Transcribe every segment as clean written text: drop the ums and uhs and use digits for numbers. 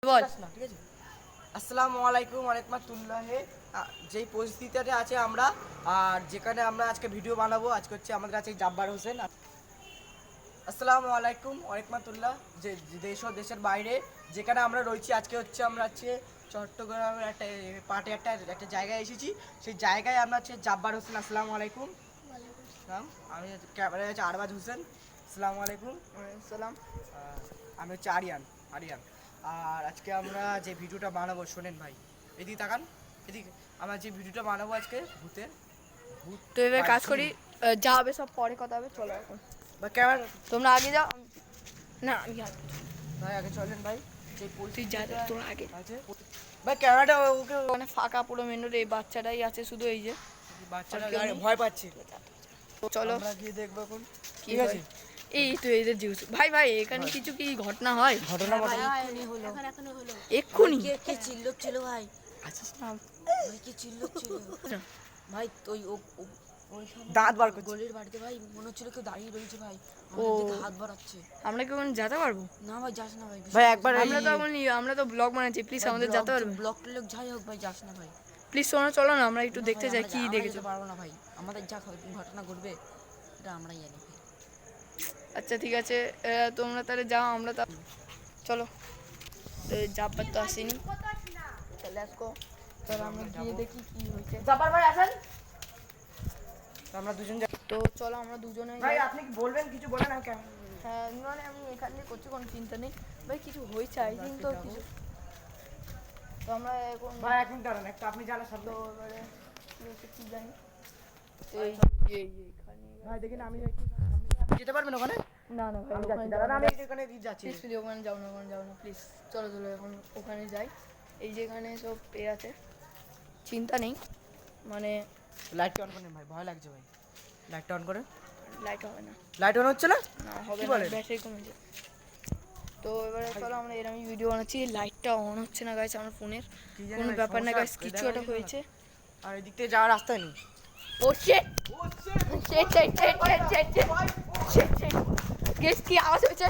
বল। ঠিক আছে। আসসালামু আলাইকুম ওয়ারাহমাতুল্লাহি। যেই পরিস্থিতিতে আছে আমরা আর যেখানে আমরা আজকে ভিডিও বানাবো, আজকে হচ্ছে আমাদের আছে জাব্বার হোসেন। আসসালামু আলাইকুম ওয়ারাহমাতুল্লাহ। যে দেশ ও দেশের বাইরে যেখানে আমরা রয়েছি, আজকে হচ্ছে আমরা হচ্ছে চট্টগ্রামের একটা পার্টি একটা জায়গায় এসেছি। সেই জায়গায় আমরা হচ্ছে জাব্বার হোসেন। আসসালামু আলাইকুম। আমি ক্যামেরায় হচ্ছে আরবাজ হোসেন। আসসালামু আলাইকুম। সালাম। আমি হচ্ছে আরিয়ান। আর আজকে আমরা যে ভিডিওটা বানাবো, শোনেন ভাই, এদিকে তাকান, এদিকে। আমরা যে ভিডিওটা বানাবো আজকে ভূত তো এবার কাজ করি, যা হবে সব পরে কথা হবে। চলো এখন বা ক্যামেরা, তোমরা আগে যাও। না আমি ভাই আগে চলেন ভাই। যে তুই যা তোর আগে আছে ভাই, ক্যামেরাটা ওকে মানে ফাঁকা পুরো মেনুর এই বাচ্চাটাই আছে শুধু, এই যে বাচ্চাটা ভয় পাচ্ছে। চলো আমরা গিয়ে দেখবো এখন। কি আছে এই তো এদের জিনিস। ভাই ভাই এখানে কিছু কি ঘটনা হয়? ঘটনা এক্ষুনি কে চিল্লাচ্ছিল ভাই? আছিস না ভাই কে চিল্লাচ্ছিল ভাই? ওই দাঁত বার করছে। গলির বাড়িতে ভাই মনে হচ্ছিল কেউ দাঁড়িয়ে রয়েছে ভাই, ও আমাদের দিকে হাত বাড়াচ্ছে। আমরা কি ওখানে যেতে পারবো? না ভাই যাস না ভাই। ভাই একবার আমরা তো ব্লগ বানাচ্ছি, প্লিজ আমাদের যেতে পারবে? ব্লক লোক যাই হোক ভাই, যাস না ভাই। প্লিজ তোমরা চলো না, আমরা একটু না দেখতে ভাই, যাই কি আমরা দেখেছো। যেতে পারবো না ভাই, আমাদের যা ঘটনা ঘটবে এটা আমরাই জানি ভাই। আচ্ছা ঠিক আছে, তোমরা তাহলে যাও, আমরা তা চলো। জাব্বার তো আসেনি, চলে আসবো। তাহলে আমরা গিয়ে দেখি কি হয়েছে। জাব্বার ভাই আসেন। আমরা দুজন তো চলো আমরা দুজনে ভাই, আপনি কি বলবেন? কিছু বলেন। আমি হ্যাঁ মানে আমি এখানে করছি, কোনো চিন্তা নেই ভাই। কিছু হয়েছে আই থিঙ্ক, তো কিছু তো আমরা এখন ভাই এক মিনিট দাঁড়ান, একটা আপনি জানার শব্দ। তো এবারে কি হচ্ছে কি জানি। তো এইখানে ভাই দেখেন, আমি যেতে পারবেন ওখানে? না না ভাই আমি ওখানে যাচ্ছি, দাঁড়ান, আমি এখানে যাচ্ছি। প্লিজ প্লিজ ওখানে যাও না, ওখানে যাও না প্লিজ। চলো চলো এখন ওখানে যাই। এই যে এখানে সব পেয়ে আছে, চিন্তা নেই মানে। লাইটটা অন করেন ভাই, ভয় লাগছে ভাই। লাইটটা অন করে। লাইট হবে না। লাইট অন হচ্ছে না? না হবে কি না, বলেন? ব্যাটারি কমেছে। তো এবারে চলো আমরা এরকম ভিডিও বানাচ্ছি, লাইটটা অন হচ্ছে না গাইস আমার ফোনের। কি জানি কোনো ভাই, ব্যাপার না সমস্যা গাইস, কিছু একটা হয়েছে। আর এদিক থেকে যাওয়ার রাস্তায় নেই। Oh shit shit shit shit shit shit shit guys কি আওয়াজ হয়েছে?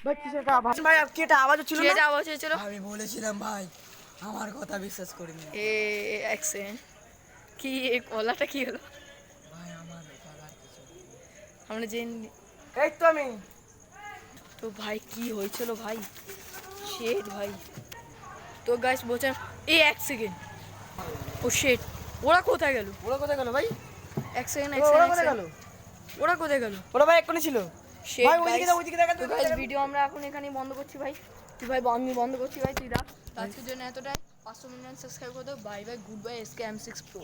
ভাই কিসের একটা আওয়াজ? ভাই কি একটা আওয়াজ হচ্ছিল কি না? একটা আওয়াজ হয়েছিল? আমি বলেছিলাম ভাই, আমার কথা বিশ্বাস করিনি। এক সেকেন্ড, কি এই কলাটা কি হলো? ভাই আমার আর কিছু। আমরা যে এই তো আমি। তো ভাই কি হয়েছিল ভাই? শেট ভাই। তো গাইস বলছেন এই এক সেকেন্ড। ও শেট, ওরা কোথায় গেল? ওরা কোথায় গেল ভাই? এক সেকেন্ড ওরা কোথায় গেল? ওরা কোথায় গেল? ওরা ভাই এক্ষুনি ছিল। শেট ভাই ওইদিকে যাও, ওইদিকে দেখেন। তো গাইস ভিডিও আমরা এখন এখানেই বন্ধ করছি ভাই। তুই ভাই আমি বন্ধ করছি ভাই, তুই রাখ। আজকের জন্য এতটাই। 500 মিলিয়ন সাবস্ক্রাইব করে দাও। Bye bye, good bye, SK M6 Pro।